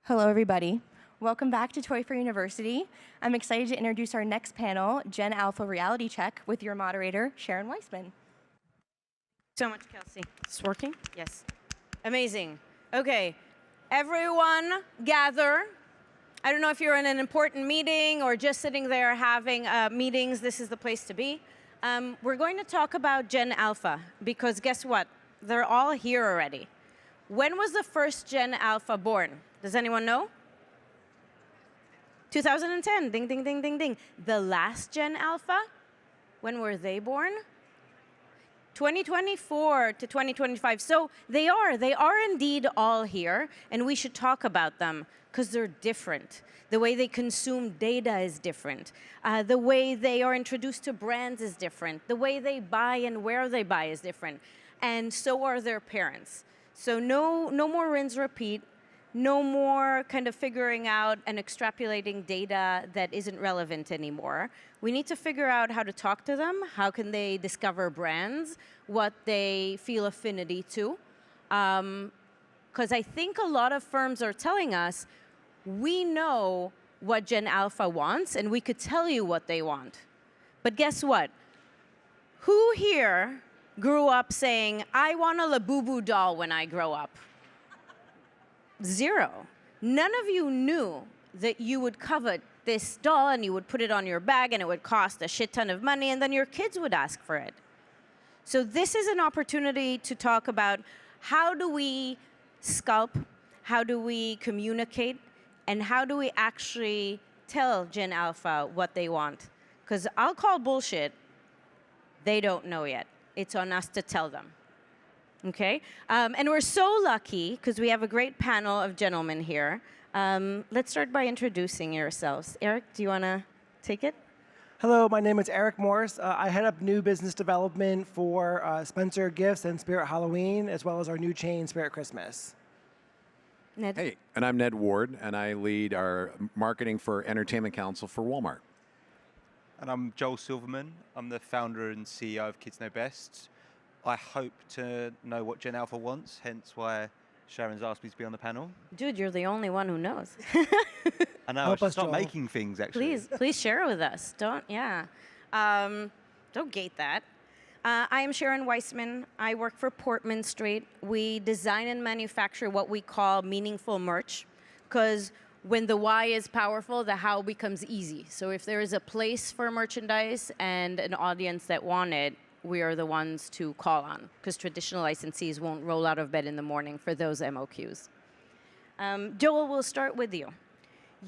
Hello, everybody. Welcome back to Toy for University. I'm excited to introduce our next panel, Gen Alpha Reality Check, with your moderator, Sharon Weisman. So much, Kelsey. Is this working? Yes. Amazing. Okay, everyone gather. I don't know if you're in an important meeting or just sitting there having meetings, this is the place to be. We're going to talk about Gen Alpha, because guess what? They're all here already. When was the first Gen Alpha born? Does anyone know? 2010, ding, ding, ding, ding, ding. The last Gen Alpha, when were they born? 2024 to 2025. So they are indeed all here, and we should talk about them because they're different. The way they consume data is different. The way they are introduced to brands is different. The way they buy and where they buy is different. And so are their parents. So no more rinse, repeat. No more kind of figuring out and extrapolating data that isn't relevant anymore. We need to figure out how to talk to them, how can they discover brands, what they feel affinity to. Because I think a lot of firms are telling us, we know what Gen Alpha wants, and we could tell you what they want. But guess what? Who here grew up saying, I want a Labubu doll when I grow up? Zero. None of you knew that you would covet this doll and you would put it on your bag and it would cost a shit ton of money and then your kids would ask for it. So this is an opportunity to talk about how do we sculpt, how do we communicate, and how do we actually tell Gen Alpha what they want? Because I'll call bullshit, they don't know yet. It's on us to tell them. Okay, and we're so lucky because we have a great panel of gentlemen here. Let's start by introducing yourselves. Eric, do you want to take it? Hello, my name is Eric Morse. I head up new business development for Spencer Gifts and Spirit Halloween, as well as our new chain, Spirit Christmas. Ned? Hey, and I'm Ned Ward, and I lead our marketing for Entertainment Council for Walmart. And I'm Joel Silverman. I'm the founder and CEO of Kids Know Best. I hope to know what Gen Alpha wants, hence why Sharon's asked me to be on the panel. Dude, you're the only one who knows. I know, Help I should us, start Joel. making things, actually. Please share it with us. Don't gate that. I am Sharon Weisman. I work for Portman Street. We design and manufacture what we call meaningful merch, because when the why is powerful, the how becomes easy. So if there is a place for merchandise and an audience that want it, we are the ones to call on, because traditional licensees won't roll out of bed in the morning for those MOQs. Joel, we'll start with you.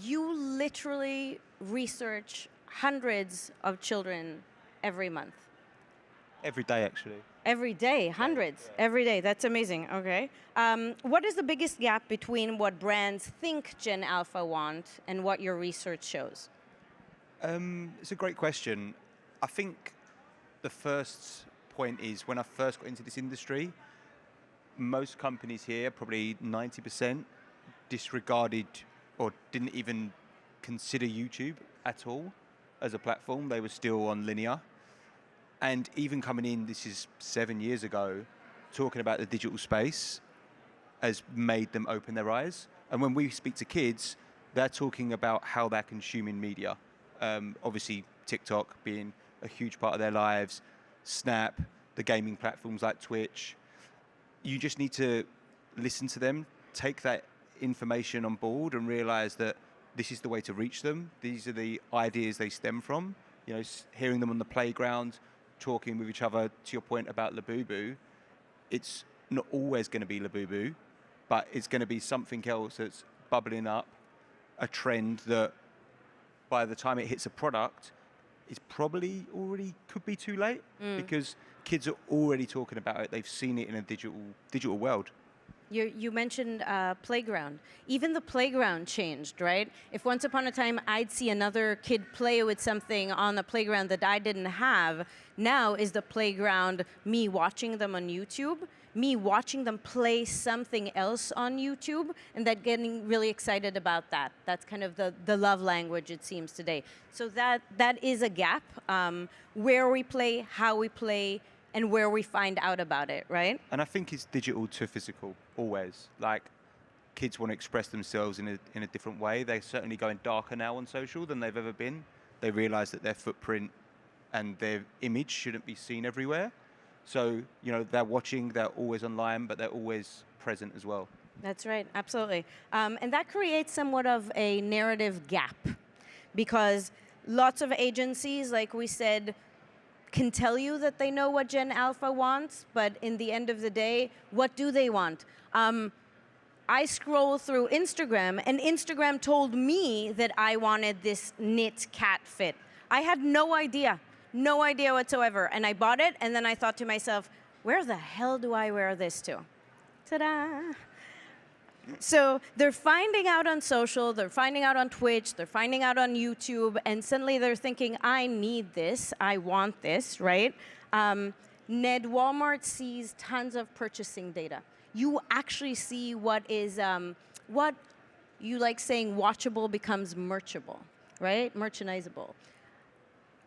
You literally research hundreds of children every month. Every day, actually. Every day, hundreds, yeah. every day. That's amazing, okay. What is the biggest gap between what brands think Gen Alpha want and what your research shows? It's a great question. I think the first point is when I first got into this industry, most companies here, probably 90%, disregarded or didn't even consider YouTube at all as a platform. They were still on linear. And even coming in, this is 7 years ago, talking about the digital space has made them open their eyes. And when we speak to kids, they're talking about how they're consuming media. Obviously, TikTok being a huge part of their lives, Snap, the gaming platforms like Twitch. You just need to listen to them, take that information on board and realize that this is the way to reach them. These are the ideas they stem from. You know, hearing them on the playground, talking with each other, to your point about Labubu, it's not always going to be Labubu, but it's going to be something else that's bubbling up, a trend that by the time it hits a product, it's probably already could be too late because kids are already talking about it. They've seen it in a digital world. You mentioned playground. Even the playground changed, right? If once upon a time I'd see another kid play with something on the playground that I didn't have, now is the playground me watching them on YouTube, me watching them play something else on YouTube, and that getting really excited about that. That's kind of the love language, it seems, today. So that is a gap, where we play, how we play, and where we find out about it, right? And I think it's digital to physical, always. Like, kids want to express themselves in a different way. They're certainly going darker now on social than they've ever been. They realize that their footprint and their image shouldn't be seen everywhere. So, they're watching, they're always online, but they're always present as well. That's right, absolutely. And that creates somewhat of a narrative gap, because lots of agencies, like we said, can tell you that they know what Gen Alpha wants, but in the end of the day, what do they want? I scroll through Instagram, and Instagram told me that I wanted this knit cat fit. I had no idea whatsoever. And I bought it, and then I thought to myself, where the hell do I wear this to? Ta-da! So they're finding out on social, they're finding out on Twitch, they're finding out on YouTube, and suddenly they're thinking, I need this, I want this, right? Ned, Walmart sees tons of purchasing data. You actually see what you like saying watchable becomes merchable, right? Merchandisable.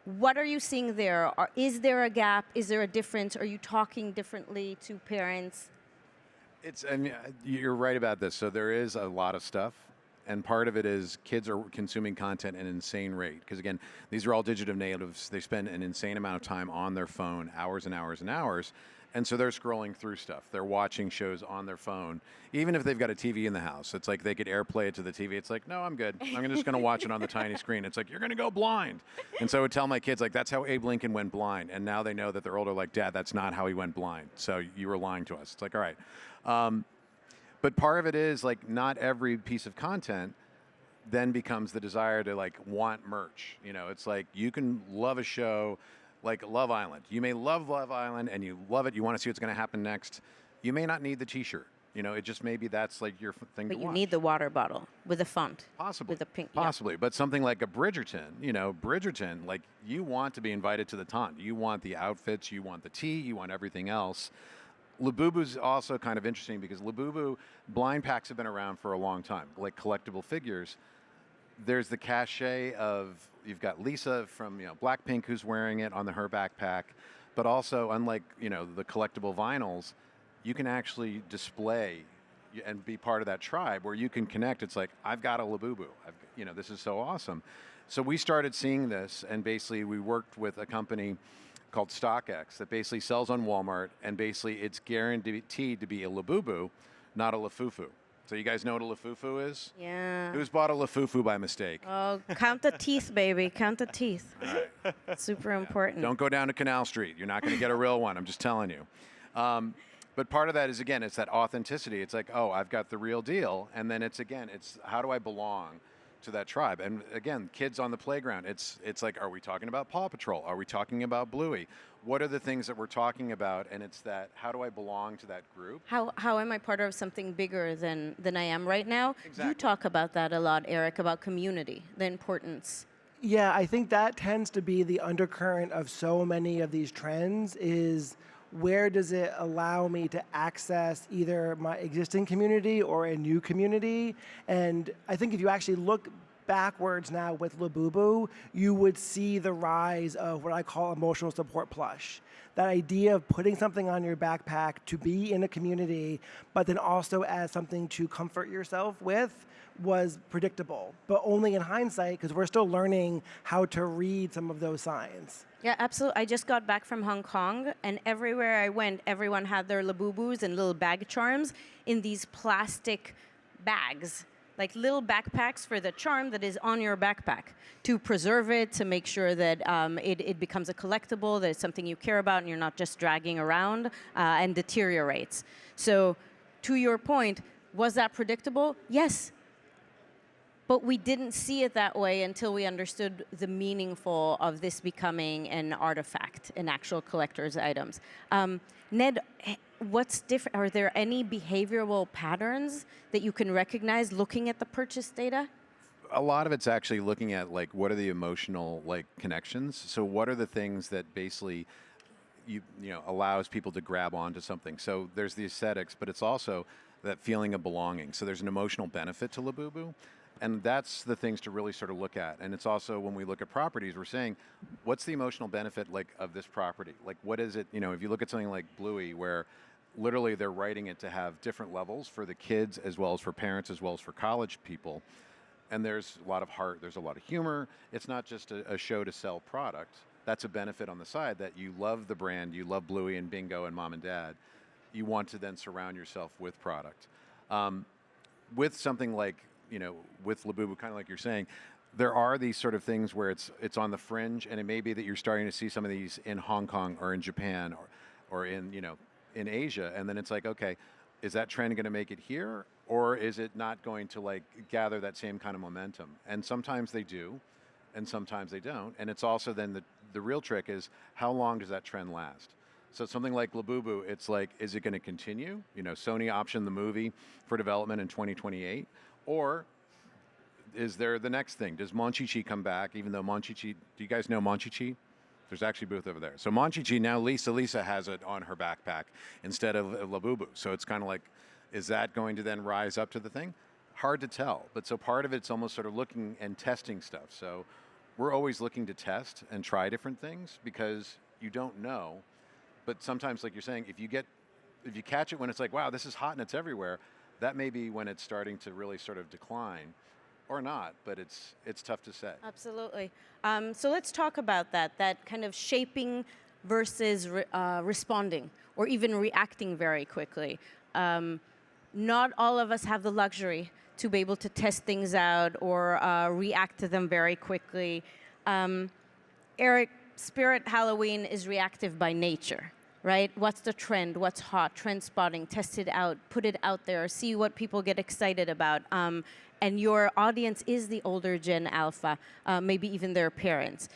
What are you seeing there? Is there a gap? Is there a difference? Are you talking differently to parents? You're right about this. So there is a lot of stuff, and part of it is kids are consuming content at an insane rate. Because again, these are all digital natives. They spend an insane amount of time on their phone, hours and hours and hours. And so they're scrolling through stuff. They're watching shows on their phone, even if they've got a TV in the house. It's like they could AirPlay it to the TV. It's like, no, I'm good. I'm just going to watch it on the tiny screen. It's like, you're going to go blind. And so I would tell my kids, like, that's how Abe Lincoln went blind. And now they know that they're older, like, Dad, that's not how he went blind. So you were lying to us. It's like, all right. But part of it is, like, not every piece of content then becomes the desire to, like, want merch. It's like you can love a show like Love Island. You may love Love Island and you love it. You want to see what's going to happen next. You may not need the T-shirt. It just maybe that's like your thing to watch. But you need the water bottle with a font. Possibly. With a pink. Possibly. Yeah. But something like a Bridgerton, Bridgerton, like you want to be invited to the taunt. You want the outfits, you want the tea, you want everything else. Labubu's also kind of interesting because Labubu blind packs have been around for a long time, like collectible figures. There's the cachet of, you've got Lisa from Blackpink who's wearing it on her backpack, but also unlike the collectible vinyls, you can actually display and be part of that tribe where you can connect. It's like, I've got a Labubu. This is so awesome. So we started seeing this, and basically we worked with a company called StockX that basically sells on Walmart, and basically it's guaranteed to be a Labubu, not a Lafufu. So you guys know what a Lafufu is? Yeah. Who's bought a Lafufu by mistake? Oh, count the teeth, baby. Count the teeth. All right. Super important. Don't go down to Canal Street. You're not going to get a real one. I'm just telling you. But part of that is, again, it's that authenticity. It's like, oh, I've got the real deal. And then it's how do I belong to that tribe? And again, kids on the playground, it's like, are we talking about Paw Patrol? Are we talking about Bluey? What are the things that we're talking about? And it's that, how do I belong to that group? How am I part of something bigger than I am right now? Exactly. You talk about that a lot, Eric, about community, the importance. Yeah, I think that tends to be the undercurrent of so many of these trends is where does it allow me to access either my existing community or a new community? And I think if you actually look backwards now with Labubu, you would see the rise of what I call emotional support plush. That idea of putting something on your backpack to be in a community, but then also as something to comfort yourself with, was predictable, but only in hindsight because we're still learning how to read some of those signs. Yeah, absolutely. I just got back from Hong Kong, and everywhere I went, everyone had their Labubus and little bag charms in these plastic bags, like little backpacks for the charm that is on your backpack to preserve it, to make sure that it becomes a collectible, that it's something you care about and you're not just dragging around and deteriorates. So to your point, was that predictable? Yes. But we didn't see it that way until we understood the meaningful of this becoming an artifact, an actual collector's items. Ned, what's different? Are there any behavioral patterns that you can recognize looking at the purchase data? A lot of it's actually looking at like what are the emotional like connections. So what are the things that basically allows people to grab onto something. So there's the aesthetics, but it's also that feeling of belonging. So there's an emotional benefit to Labubu. And that's the things to really sort of look at. And it's also when we look at properties, we're saying, what's the emotional benefit like of this property? Like what is it, if you look at something like Bluey where literally they're writing it to have different levels for the kids as well as for parents as well as for college people. And there's a lot of heart, there's a lot of humor. It's not just a show to sell product. That's a benefit on the side, that you love the brand, you love Bluey and Bingo and Mom and Dad. You want to then surround yourself with product. With something like, with Labubu, kind of like you're saying, there are these sort of things where it's on the fringe, and it may be that you're starting to see some of these in Hong Kong or in Japan or in, in Asia, and then it's like, okay, is that trend going to make it here, or is it not going to like gather that same kind of momentum? And sometimes they do, and sometimes they don't. And it's also then the real trick is, how long does that trend last? So something like Labubu, it's like, is it going to continue? Sony optioned the movie for development in 2028, or is there the next thing? Does Monchichi come back? Even though Monchichi, do you guys know Monchichi? There's actually a booth over there. So Monchichi, now Lisa has it on her backpack instead of Labubu. So it's kind of like, is that going to then rise up to the thing? Hard to tell. But so part of it's almost sort of looking and testing stuff. So we're always looking to test and try different things because you don't know. But sometimes, like you're saying, if you catch it when it's like, wow, this is hot and it's everywhere, that may be when it's starting to really sort of decline. Or not, but it's tough to say. Absolutely. So let's talk about that kind of shaping versus responding, or even reacting very quickly. Not all of us have the luxury to be able to test things out or react to them very quickly. Eric, Spirit Halloween is reactive by nature, right? What's the trend? What's hot? Trend spotting, test it out, put it out there, see what people get excited about. And your audience is the older Gen Alpha, maybe even their parents.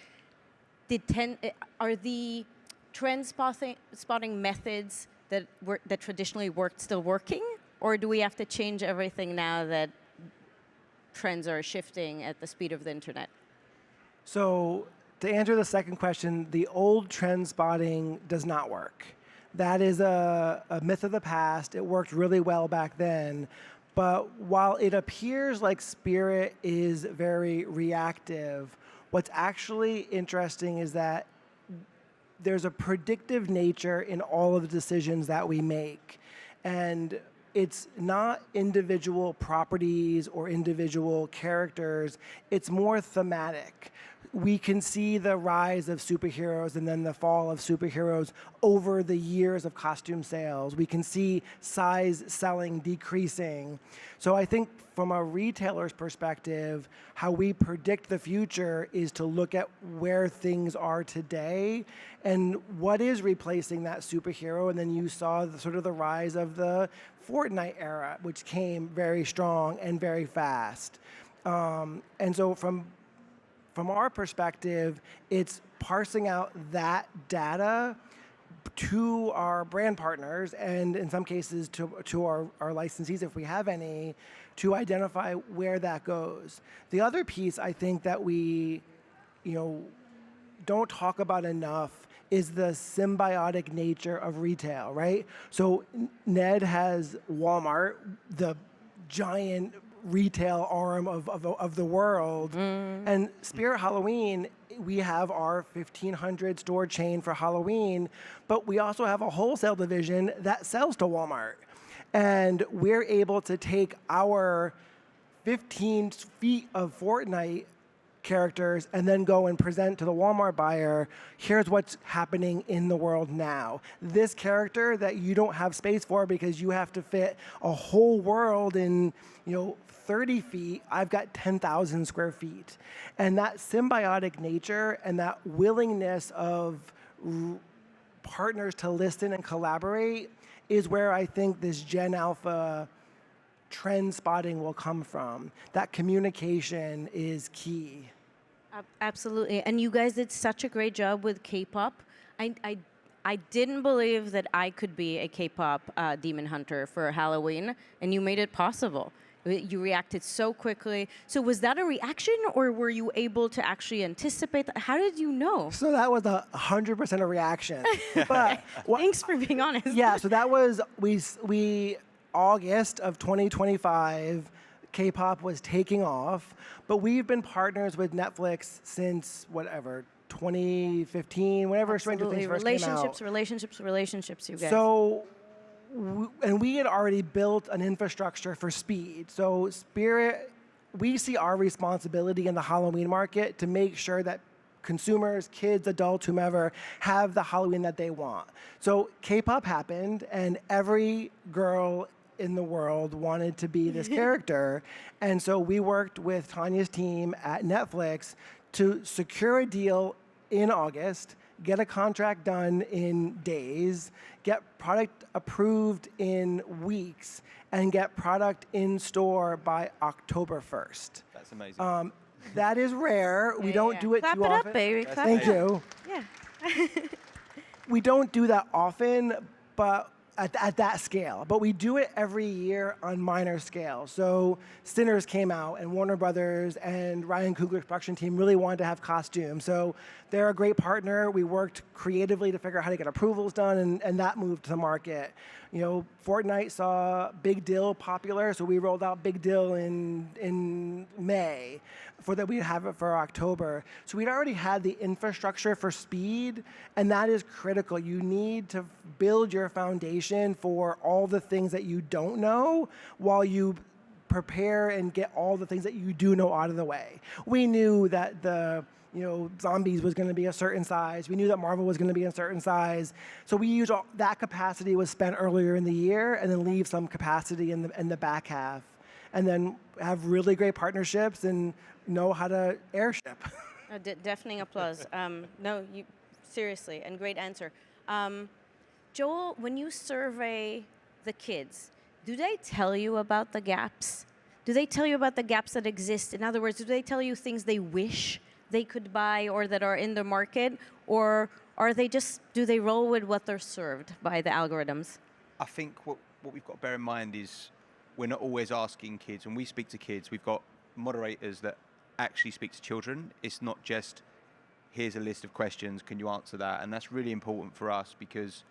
Are the trend spotting methods that traditionally worked still working? Or do we have to change everything now that trends are shifting at the speed of the internet? So to answer the second question, the old trend spotting does not work. That is a myth of the past. It worked really well back then. But while it appears like Spirit is very reactive, what's actually interesting is that there's a predictive nature in all of the decisions that we make. And it's not individual properties or individual characters, it's more thematic. We can see the rise of superheroes and then the fall of superheroes over the years of costume sales. We can see size selling decreasing. So I think from a retailer's perspective, how we predict the future is to look at where things are today and what is replacing that superhero. And then you saw sort of the rise of the Fortnite era, which came very strong and very fast. And so from our perspective, it's parsing out that data to our brand partners and in some cases to our licensees, if we have any, to identify where that goes. The other piece I think that we don't talk about enough is the symbiotic nature of retail, right? So Ned has Walmart, the giant retail arm of the world. And Spirit Halloween, we have our 1,500 store chain for Halloween, but we also have a wholesale division that sells to Walmart. And we're able to take our 15 feet of Fortnite characters and then go and present to the Walmart buyer, here's what's happening in the world now. This character that you don't have space for because you have to fit a whole world in 30 feet, I've got 10,000 square feet. And that symbiotic nature and that willingness of partners to listen and collaborate is where I think this Gen Alpha trend spotting will come from. That communication is key. Absolutely. And you guys did such a great job with K-pop. I didn't believe that I could be a K-pop demon hunter for Halloween, and you made it possible. You reacted so quickly. So was that a reaction, or were you able to actually anticipate that? How did you know? So that was 100% a reaction. But thanks for being honest. Yeah, so that was, we August of 2025, K-pop was taking off, but we've been partners with Netflix since 2015, whenever Stranger Things first came out. Relationships, you guys. So and we had already built an infrastructure for speed. So Spirit, we see our responsibility in the Halloween market to make sure that consumers, kids, adults, whomever, have the Halloween that they want. So K-pop happened, and every girl in the world wanted to be this character. And so we worked with Tanya's team at Netflix to secure a deal in August, get a contract done in days, get product approved in weeks, and get product in store by October 1st. That's amazing. That is rare. We don't do it Clap too it often. up, baby. Clap Thank it up. you. Yeah. We don't do that often, but at that scale. But we do it every year on minor scale. So Sinners came out, and Warner Brothers and Ryan Coogler's production team really wanted to have costumes. So they're a great partner. We worked creatively to figure out how to get approvals done, and that moved to the market. You know, Fortnite saw Big Dill popular, so we rolled out Big Dill in May for that we'd have it for October. So we'd already had the infrastructure for speed, and that is critical. You need to build your foundation for all the things that you don't know while you prepare and get all the things that you do know out of the way. We knew that Zombies was going to be a certain size. We knew that Marvel was going to be a certain size. So we used that capacity was spent earlier in the year, and then leave some capacity in the back half, and then have really great partnerships and know how to airship. Deafening applause. No, you seriously, and great answer. Joel, when you survey the kids, do they tell you about the gaps? Do they tell you about the gaps that exist? In other words, do they tell you things they wish they could buy or that are in the market? Or do they roll with what they're served by the algorithms? I think what we've got to bear in mind is we're not always asking kids. When we speak to kids, we've got moderators that actually speak to children. It's not just, here's a list of questions, can you answer that? And that's really important for us because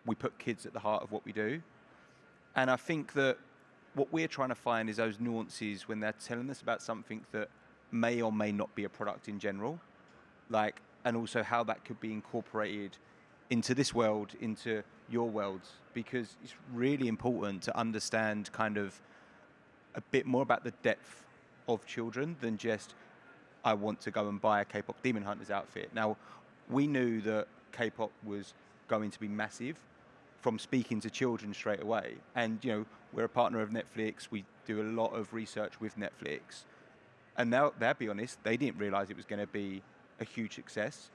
we put kids at the heart of what we do. And I think that what we're trying to find is those nuances when they're telling us about something that may or may not be a product in general, and also how that could be incorporated into this world, into your worlds, because it's really important to understand kind of a bit more about the depth of children than just, I want to go and buy a K-pop Demon Hunters outfit. Now, we knew that K-pop was going to be massive from speaking to children straight away. And, we're a partner of Netflix. We do a lot of research with Netflix. And now, they'll be honest, they didn't realize it was going to be a huge success.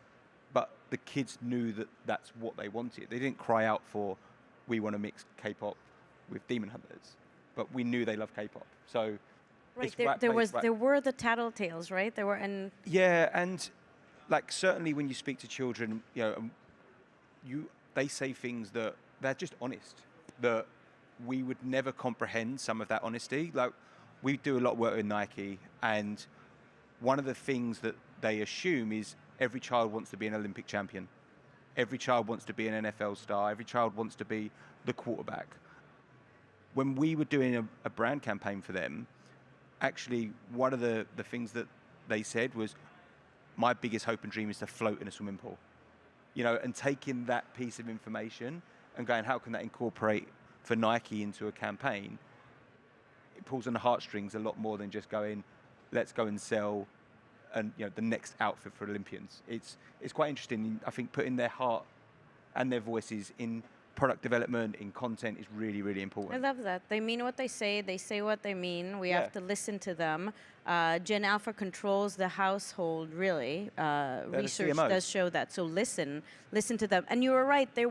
But the kids knew that that's what they wanted. They didn't cry out for, we want to mix K-pop with Demon Hunters. But we knew they love K-pop. So right, there were the tattletales, right? There were, yeah, and certainly when you speak to children, they say things that they're just honest, that we would never comprehend some of that honesty. We do a lot of work with Nike, and one of the things that they assume is every child wants to be an Olympic champion. Every child wants to be an NFL star. Every child wants to be the quarterback. When we were doing a brand campaign for them, actually one of the things that they said was, my biggest hope and dream is to float in a swimming pool. And taking that piece of information and going, how can that incorporate for Nike into a campaign? It pulls on the heartstrings a lot more than just going, let's go and sell the next outfit for Olympians. It's quite interesting. I think putting their heart and their voices in product development, in content is really, really important. I love that. They mean what they say what they mean. We have to listen to them. Gen Alpha controls the household, really. Research does show that. So listen to them. And you were right, there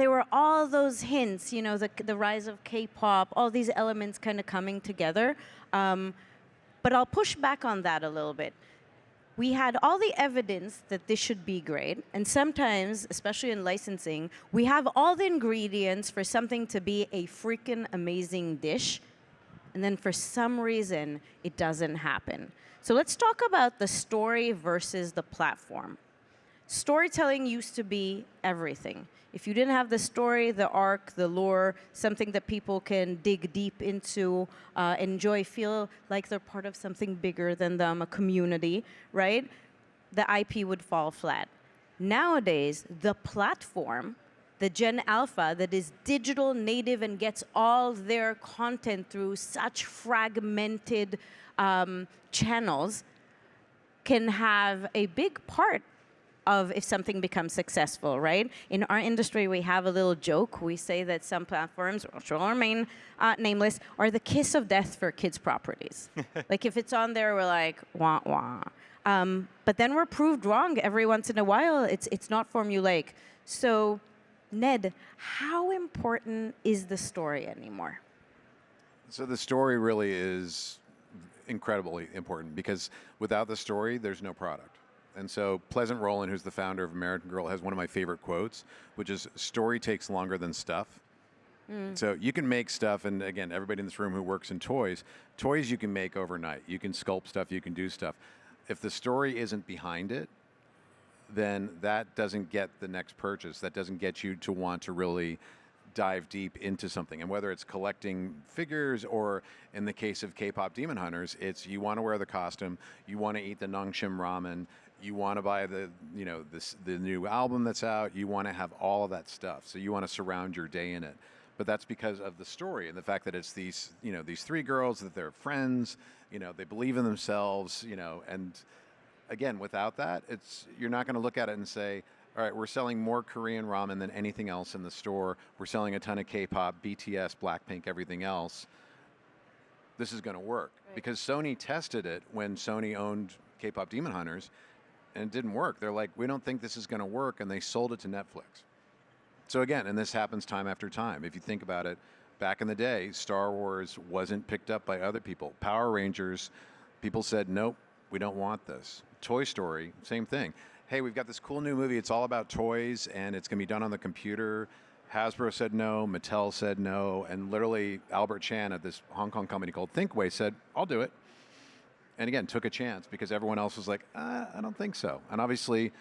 were all those hints, the rise of K-pop, all these elements kind of coming together. But I'll push back on that a little bit. We had all the evidence that this should be great, and sometimes, especially in licensing, we have all the ingredients for something to be a freaking amazing dish, and then for some reason, it doesn't happen. So let's talk about the story versus the platform. Storytelling used to be everything. If you didn't have the story, the arc, the lore, something that people can dig deep into, enjoy, feel like they're part of something bigger than them, a community, right? The IP would fall flat. Nowadays, the platform the Gen Alpha that is digital native and gets all their content through such fragmented channels can have a big part of if something becomes successful, right? In our industry, we have a little joke. We say that some platforms, which will remain nameless, are the kiss of death for kids' properties. Like if it's on there, we're like, wah, wah. But then we're proved wrong every once in a while. It's not formulaic. So, Ned, how important is the story anymore? So the story really is incredibly important because without the story, there's no product. And so Pleasant Rowland, who's the founder of American Girl, has one of my favorite quotes, which is, story takes longer than stuff. So you can make stuff, and again, everybody in this room who works in toys you can make overnight. You can sculpt stuff, you can do stuff. If the story isn't behind it, then that doesn't get the next purchase. That doesn't get you to want to really dive deep into something. And whether it's collecting figures or in the case of K-pop Demon Hunters, it's you want to wear the costume, you want to eat the Nongshim ramen, you want to buy the new album that's out, you want to have all of that stuff. So you want to surround your day in it. But that's because of the story and the fact that it's these three girls, that they're friends, they believe in themselves, and again, without that, you're not going to look at it and say, all right, we're selling more Korean ramen than anything else in the store. We're selling a ton of K-pop, BTS, Blackpink, everything else. This is going to work. Right. Because Sony tested it when Sony owned K-pop Demon Hunters, and it didn't work. They're like, we don't think this is going to work, and they sold it to Netflix. So again, and this happens time after time. If you think about it, back in the day, Star Wars wasn't picked up by other people. Power Rangers, people said, nope, we don't want this. Toy Story, same thing. Hey, we've got this cool new movie. It's all about toys, and it's going to be done on the computer. Hasbro said no. Mattel said no. And literally, Albert Chan at this Hong Kong company called Thinkway said, I'll do it. And again, took a chance because everyone else was like, I don't think so. And obviously,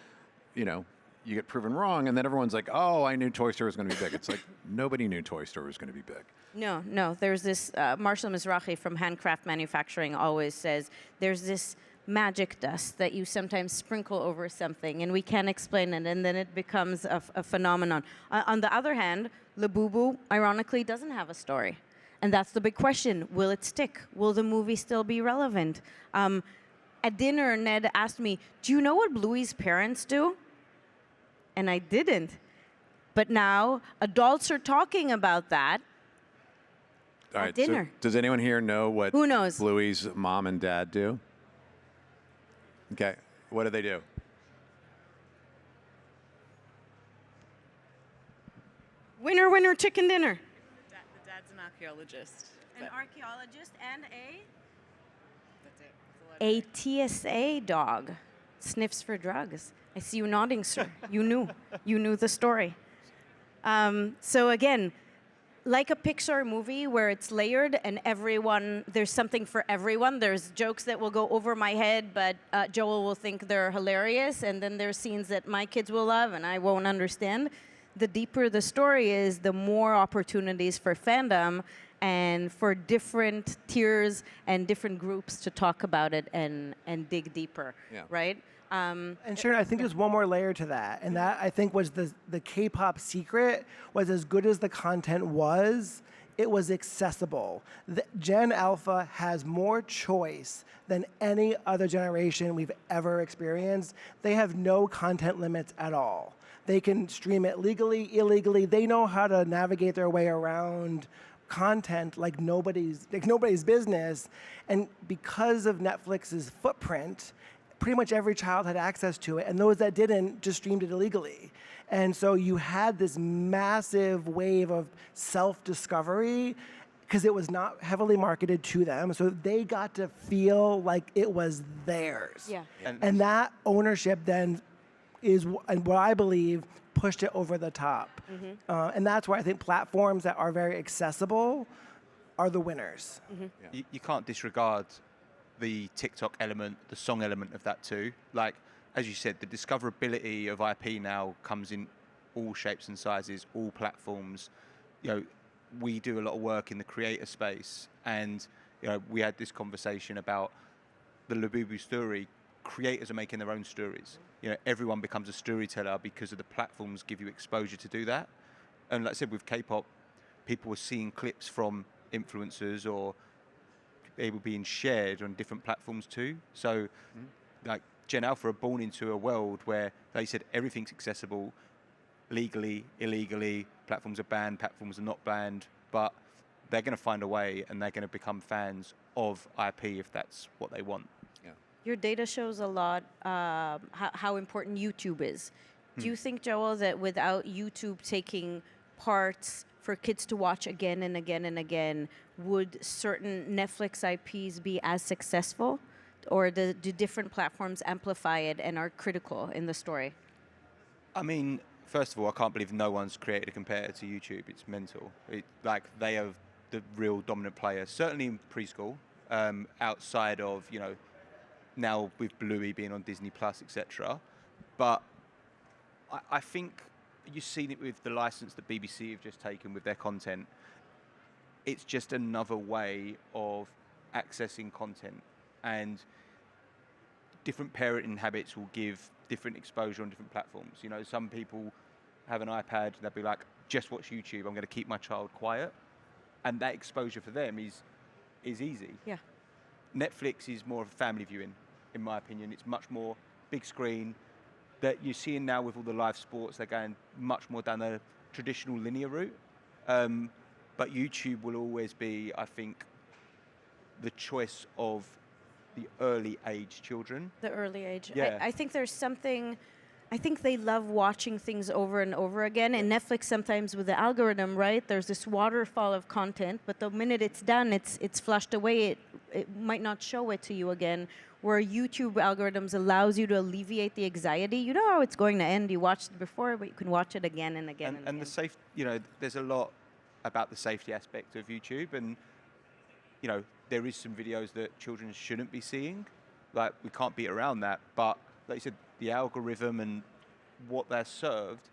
you get proven wrong, and then everyone's like, oh, I knew Toy Story was going to be big. It's like, nobody knew Toy Story was going to be big. No. There's this, Marshall Mizrahi from Handcraft Manufacturing always says, there's this magic dust that you sometimes sprinkle over something, and we can't explain it, and then it becomes a phenomenon. On the other hand, Labubu, ironically, doesn't have a story. And that's the big question. Will it stick? Will the movie still be relevant? At dinner, Ned asked me, do you know what Bluey's parents do? And I didn't. But now adults are talking about that at dinner. So does anyone here know what Who knows? Bluey's mom and dad do? Okay, what do they do? Winner, winner, chicken dinner. The dad's an archaeologist. An archaeologist and That's it. a TSA dog. Sniffs for drugs. I see you nodding, sir. You knew the story. So again, like a Pixar movie where it's layered and there's something for everyone. There's jokes that will go over my head, but Joel will think they're hilarious, and then there's scenes that my kids will love and I won't understand. The deeper the story is, the more opportunities for fandom and for different tiers and different groups to talk about it and dig deeper, right? And Sharon, I think there's one more layer to that, and that I think was the K-pop secret was as good as the content was, it was accessible. The Gen Alpha has more choice than any other generation we've ever experienced. They have no content limits at all. They can stream it legally, illegally. They know how to navigate their way around content like nobody's business. And because of Netflix's footprint, pretty much every child had access to it, and those that didn't just streamed it illegally. And so you had this massive wave of self-discovery because it was not heavily marketed to them, so they got to feel like it was theirs. Yeah. And that ownership then is what I believe pushed it over the top. Mm-hmm. And that's why I think platforms that are very accessible are the winners. Mm-hmm. Yeah. You can't disregard the TikTok element, the song element of that too. Like, as you said, the discoverability of IP now comes in all shapes and sizes, all platforms. We do a lot of work in the creator space, and we had this conversation about the Labubu story. Creators are making their own stories. Everyone becomes a storyteller because of the platforms give you exposure to do that. And like I said, with K-pop, people were seeing clips from influencers or they were being shared on different platforms too. So like Gen Alpha are born into a world where they said everything's accessible, legally, illegally, platforms are banned, platforms are not banned, but they're going to find a way and they're going to become fans of IP if that's what they want. Yeah. Your data shows a lot how important YouTube is. Do you think, Joel, that without YouTube taking parts for kids to watch again and again and again, would certain Netflix IPs be as successful? Or do different platforms amplify it and are critical in the story? I mean, first of all, I can't believe no one's created a competitor to YouTube. It's mental. Like they are the real dominant player, certainly in preschool, outside of, you know, now with Bluey being on Disney Plus, etc. But I think you've seen it with the license that BBC have just taken with their content. It's just another way of accessing content, and different parenting habits will give different exposure on different platforms. You know, some people have an iPad, they'll be like, just watch YouTube, I'm going to keep my child quiet. And that exposure for them is easy. Yeah. Netflix is more of a family viewing, in my opinion. It's much more big screen. That you're seeing now with all the live sports, they're going much more down the traditional linear route. But YouTube will always be, I think, the choice of the early age children. The early age. Yeah. I think there's something, I think they love watching things over and over again. And Netflix sometimes with the algorithm, right? There's this waterfall of content, but the minute it's done, it's flushed away. It might not show it to you again. Where YouTube algorithms allows you to alleviate the anxiety. You know how it's going to end. You watched it before, but you can watch it again and again and again. And the safe, you know, there's a lot about the safety aspect of YouTube, and you know, there is some videos that children shouldn't be seeing. Like, we can't beat around that, but like you said, the algorithm and what they're served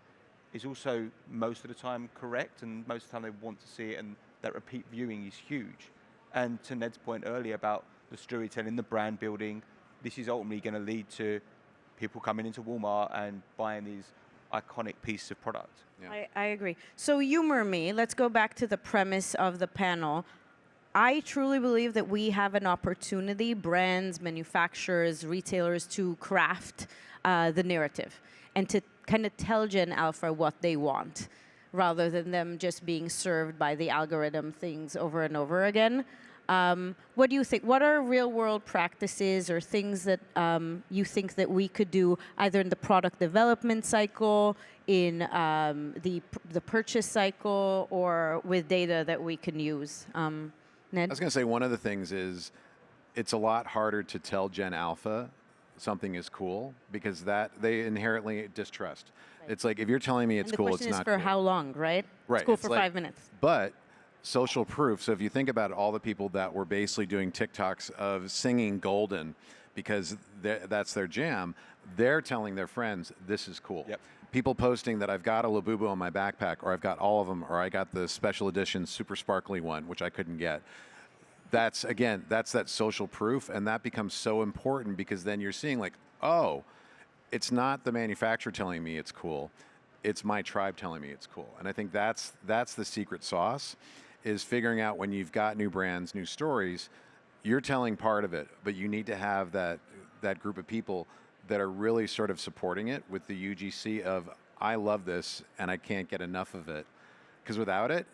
is also most of the time correct, and most of the time they want to see it, and that repeat viewing is huge. And to Ned's point earlier about the storytelling, the brand building, this is ultimately going to lead to people coming into Walmart and buying these iconic pieces of product. Yeah. I agree. So humor me. Let's go back to the premise of the panel. I truly believe that we have an opportunity, brands, manufacturers, retailers, to craft the narrative and to kind of tell Gen Alpha what they want, rather than them just being served by the algorithm things over and over again. What do you think? What are real-world practices or things that you think that we could do either in the product development cycle, in the purchase cycle, or with data that we can use? Ned? I was going to say one of the things is it's a lot harder to tell Gen Alpha something is cool because that they inherently distrust. Right. It's like if you're telling me it's and the cool, question it's is not for cool. how long, right? Right. It's cool It's for like, 5 minutes. But social proof. So if you think about all the people that were basically doing TikToks of singing Golden because that's their jam, they're telling their friends this is cool. Yep. People posting that I've got a Labubu on my backpack, or I've got all of them, or I got the special edition super sparkly one, which I couldn't get. That's that social proof, and that becomes so important because then you're seeing like, oh, it's not the manufacturer telling me it's cool, it's my tribe telling me it's cool. And I think that's the secret sauce, is figuring out when you've got new brands, new stories, you're telling part of it, but you need to have that group of people that are really sort of supporting it with the UGC of, I love this and I can't get enough of it. Because without it,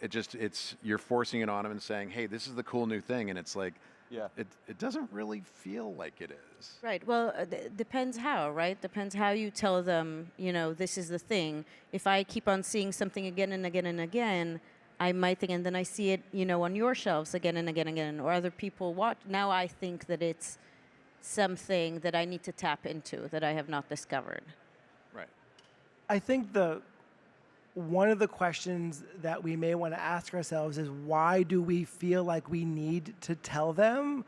you're forcing it on them and saying, hey, this is the cool new thing. And it's like, Yeah. It doesn't really feel like it is. Right. Well, depends how, right? Depends how you tell them, this is the thing. If I keep on seeing something again and again and again, I might think, and then I see it, on your shelves again and again and again, or other people watch. Now I think that it's something that I need to tap into that I have not discovered. Right. I think one of the questions that we may want to ask ourselves is, why do we feel like we need to tell them?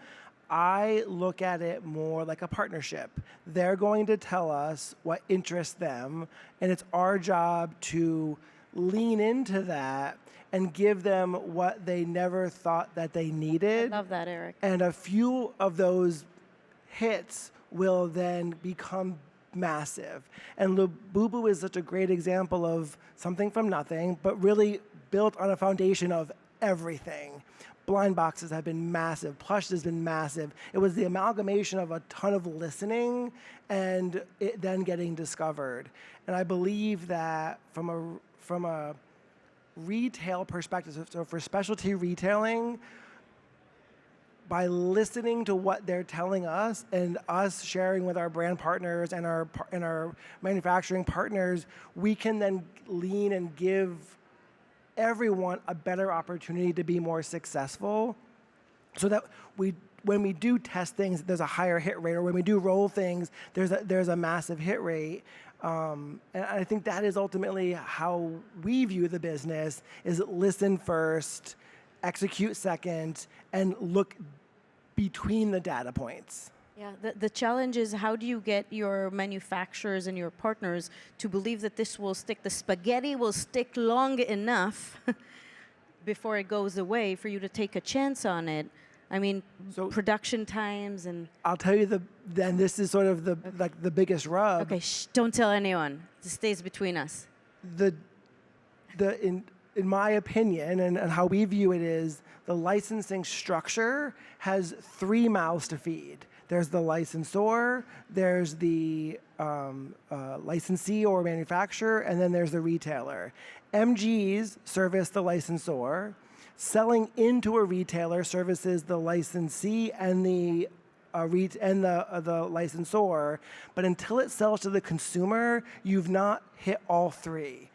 I look at it more like a partnership. They're going to tell us what interests them, and it's our job to lean into that and give them what they never thought that they needed. I love that, Eric. And a few of those hits will then become massive. And Labubu is such a great example of something from nothing, but really built on a foundation of everything. Blind boxes have been massive. Plush has been massive. It was the amalgamation of a ton of listening and it then getting discovered. And I believe that from a retail perspective, so for specialty retailing, by listening to what they're telling us and us sharing with our brand partners and our manufacturing partners, we can then lean and give everyone a better opportunity to be more successful, so that when we do test things, there's a higher hit rate, or when we do roll things, there's a massive hit rate. And I think that is ultimately how we view the business: is listen first, execute second, and look between the data points. Yeah, the challenge is, how do you get your manufacturers and your partners to believe that this will stick, the spaghetti will stick long enough before it goes away for you to take a chance on it? I mean, so production times and... I'll tell you then this is sort of the biggest rub. Okay, don't tell anyone. This stays between us. In my opinion, and how we view it, is the licensing structure has 3 mouths to feed. There's the licensor, there's the licensee or manufacturer, and then there's the retailer. MGs service the licensor. Selling into a retailer services the licensee and the licensor. But until it sells to the consumer, you've not hit all 3.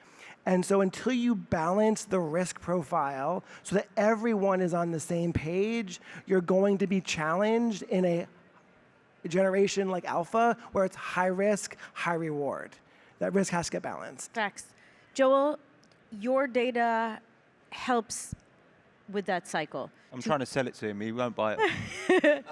And so until you balance the risk profile so that everyone is on the same page, you're going to be challenged in a generation like Alpha, where it's high risk, high reward. That risk has to get balanced. Facts. Joel, your data helps with that cycle. I'm trying to sell it to him. He won't buy it.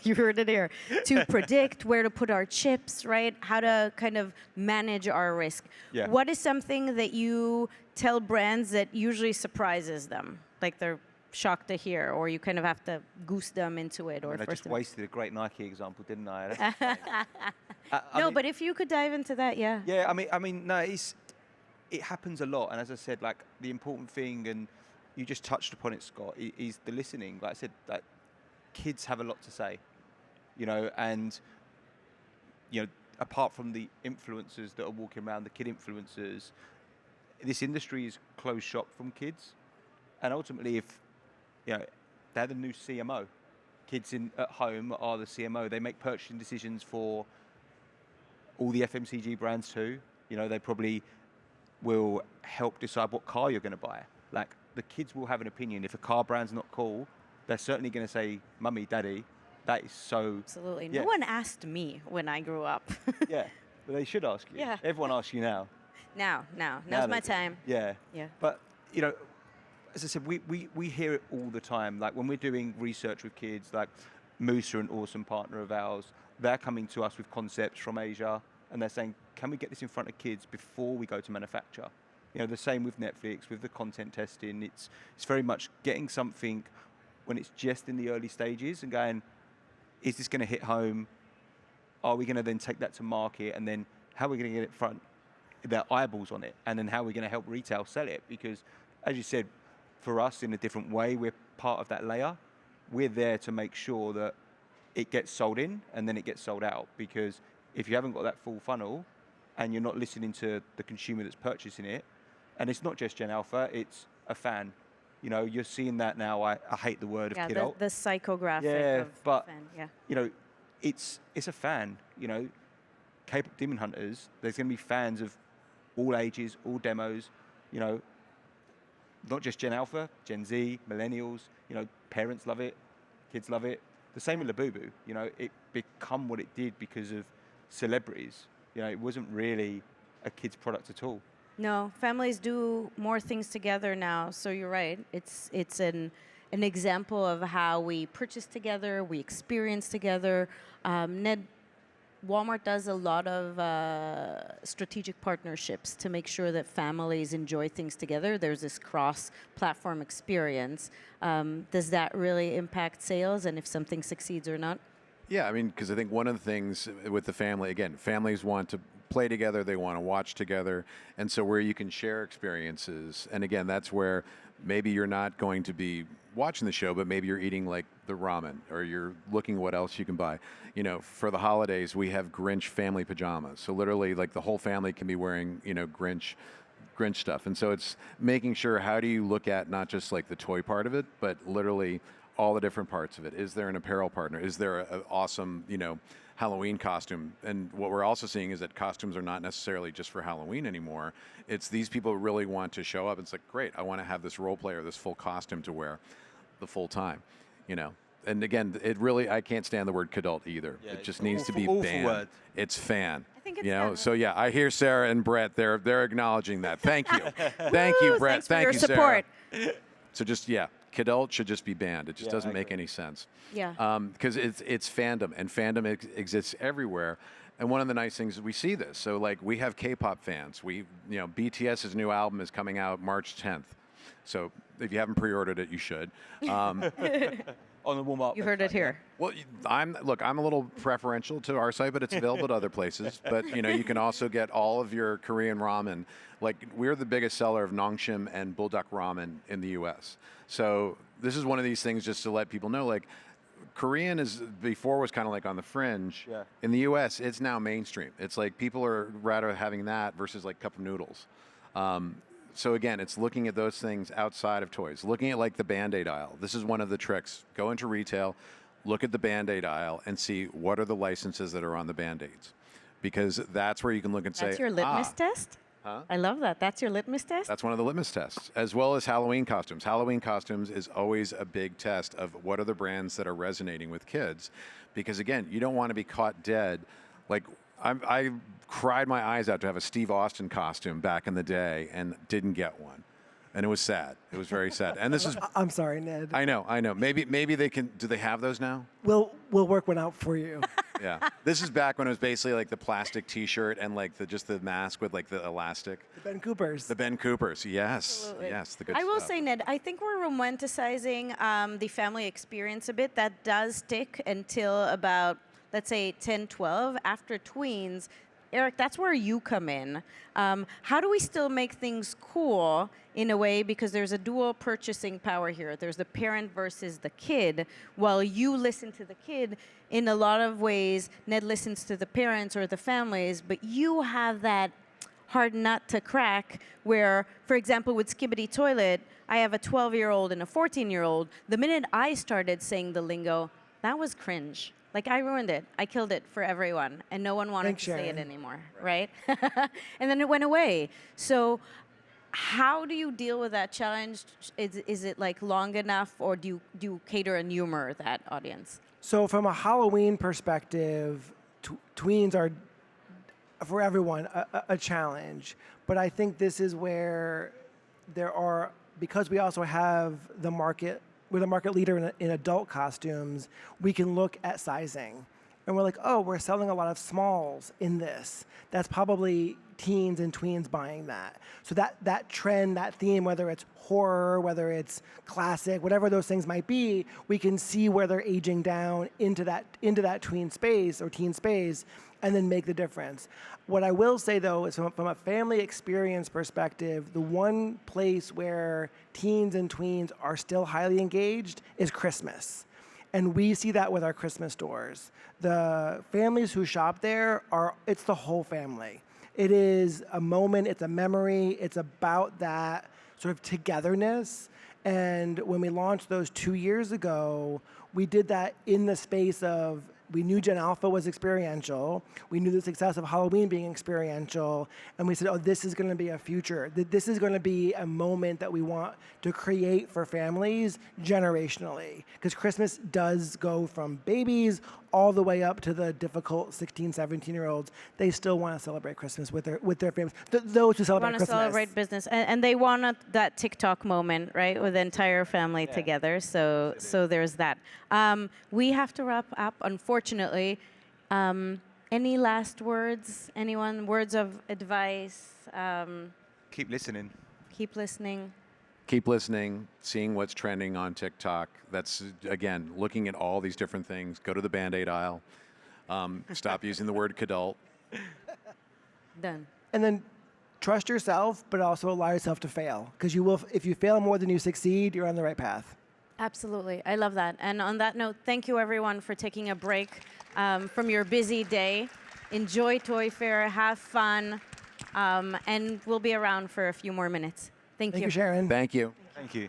You heard it here. To predict where to put our chips, right? How to kind of manage our risk. Yeah. What is something that you tell brands that usually surprises them? Like they're shocked to hear, or you kind of have to goose them into it? Or I just wasted a great Nike example, didn't I? No, but if you could dive into that, yeah. Yeah, I mean, no, it happens a lot. And as I said, like, the important thing, and you just touched upon it, Scott, is the listening. Like I said, like, kids have a lot to say, and, apart from the influencers that are walking around, the kid influencers, this industry is closed shop from kids. And ultimately, if, they're the new CMO. Kids at home are the CMO. They make purchasing decisions for all the FMCG brands too. They probably will help decide what car you're going to buy. Like, the kids will have an opinion. If a car brand's not cool, they're certainly going to say, "Mummy, Daddy, that is so..." Absolutely. Yeah. No one asked me when I grew up. Yeah, but they should ask you. Yeah. Everyone asks you now. Now's my time. Yeah. Yeah. But, as I said, we hear it all the time. Like, when we're doing research with kids, like Moose are an awesome partner of ours. They're coming to us with concepts from Asia, and they're saying, "Can we get this in front of kids before we go to manufacture?" The same with Netflix, with the content testing. It's very much getting something when it's just in the early stages and going, is this going to hit home? Are we going to then take that to market? And then how are we going to get it in front, their eyeballs on it? And then how are we going to help retail sell it? Because, as you said, for us, in a different way, we're part of that layer. We're there to make sure that it gets sold in and then it gets sold out. Because if you haven't got that full funnel and you're not listening to the consumer that's purchasing it, and it's not just Gen Alpha, it's a fan. You're seeing that now. I hate the word of kidult. The psychographic of but, fan. Yeah. It's a fan. K-pop Demon Hunters, there's going to be fans of all ages, all demos, not just Gen Alpha, Gen Z, millennials, parents love it, kids love it. The same with Labubu, it become what it did because of celebrities. It wasn't really a kid's product at all. No, families do more things together now, so you're right. It's an example of how we purchase together, we experience together. Walmart does a lot of strategic partnerships to make sure that families enjoy things together. There's this cross-platform experience. Does that really impact sales, and if something succeeds or not? Yeah, I mean, because I think one of the things with the family, again, families want to play together, they want to watch together, and so where you can share experiences, and again, that's where maybe you're not going to be watching the show, but maybe you're eating like the ramen, or you're looking what else you can buy. You know, for the holidays, we have Grinch family pajamas, so literally, like the whole family can be wearing, you know, Grinch stuff, and so it's making sure how do you look at not just like the toy part of it, but literally all the different parts of it. Is there an apparel partner? Is there an awesome, you know, Halloween costume? And what we're also seeing is that costumes are not necessarily just for Halloween anymore. It's these people really want to show up. It's like, great, I want to have this role play or this full costume to wear the full time, you know. And again, it really, I can't stand the word kidult either. Yeah, it just it's needs to be awful banned. word. It's fan. I think it's you know, fan. so yeah, I hear Sarah and Brett. They're acknowleding that. Thank you, thank you, Brett. Thanks for Thank your you, support. Sarah. So just kidult should just be banned. It just Yeah, doesn't I make agree. any sense. Yeah. Because it's fandom, and fandom exists everywhere. And one of the nice things is we see this. So like we have K-pop fans. BTS's new album is coming out March 10th. So if you haven't pre-ordered it, you should. On the Walmart. You heard it website, here. Well, I'm a little preferential to our site, but it's available at other places. But you know, you can also get all of your Korean ramen. Like we're the biggest seller of Nongshim and Buldak ramen in the U.S. So this is one of these things just to let people know, like Korean is before was kind of like on the fringe. Yeah. In the U.S., it's now mainstream. It's like people are rather having that versus like cup of noodles. So again, it's looking at those things outside of toys, looking at like the Band-Aid aisle. This is one of the tricks. Go into retail, look at the Band-Aid aisle and see what are the licenses that are on the Band-Aids. Because that's where you can look and say, That's your litmus test? Huh? I love that. That's your litmus test? That's one of the litmus tests, as well as Halloween costumes. Halloween costumes is always a big test of what are the brands that are resonating with kids. Because again, you don't want to be caught dead. Like I cried my eyes out to have a Steve Austin costume back in the day and didn't get one. And it was sad. It was very sad. And this is, I'm sorry, Ned. I know. Maybe they can, do they have those now? We'll work one out for you. Yeah. This is back when it was basically like the plastic t-shirt and like just the mask with like the elastic. The Ben Coopers. The Ben Coopers, yes. Absolutely. Yes, the good I will stuff. say, Ned, I think we're romanticizing the family experience a bit. That does stick until about, let's say, 10, 12. After tweens, Eric, that's where you come in. How do we still make things cool in a way, because there's a dual purchasing power here. There's the parent versus the kid. While you listen to the kid, in a lot of ways, Ned listens to the parents or the families, but you have that hard nut to crack where, for example, with Skibbity Toilet, I have a 12-year-old and a 14-year-old. The minute I started saying the lingo, that was cringe. Like, I ruined it. I killed it for everyone, and no one wanted Thanks, to say it Sharon. anymore, right? And then it went away. So how do you deal with that challenge? Is it like long enough, or do you cater and humor that audience? So from a Halloween perspective, tweens are, for everyone, a challenge. But I think this is where there are, because we also have the market, we're the market leader in adult costumes, we can look at sizing. And we're like, oh, we're selling a lot of smalls in this. That's probably teens and tweens buying that. So that trend, that theme, whether it's horror, whether it's classic, whatever those things might be, we can see where they're aging down into that tween space or teen space, and then make the difference. What I will say, though, is from a family experience perspective, the one place where teens and tweens are still highly engaged is Christmas. And we see that with our Christmas stores. The families who shop there it's the whole family. It is a moment, it's a memory, it's about that sort of togetherness. And when we launched those 2 years ago, we did that in the space of, we knew Gen Alpha was experiential. We knew the success of Halloween being experiential. And we said, oh, this is going to be a future. This is going to be a moment that we want to create for families generationally. Because Christmas does go from babies all the way up to the difficult 16, 17-year-olds. They still want to celebrate Christmas with their families. Those who celebrate Want to Christmas. celebrate business, and they want that TikTok moment, right, with the entire family together. So there's that. We have to wrap up, unfortunately. Any last words? Anyone? Words of advice? Keep listening. Keep listening. keep listening, seeing what's trending on TikTok. That's, again, looking at all these different things. Go to the Band-Aid aisle. Stop using the word "cadult." Done. And then trust yourself, but also allow yourself to fail. Because you will, if you fail more than you succeed, you're on the right path. Absolutely. I love that. And on that note, thank you everyone for taking a break from your busy day. Enjoy Toy Fair, have fun, and we'll be around for a few more minutes. Thank you. Thank you, Sharon. Thank you. Thank you.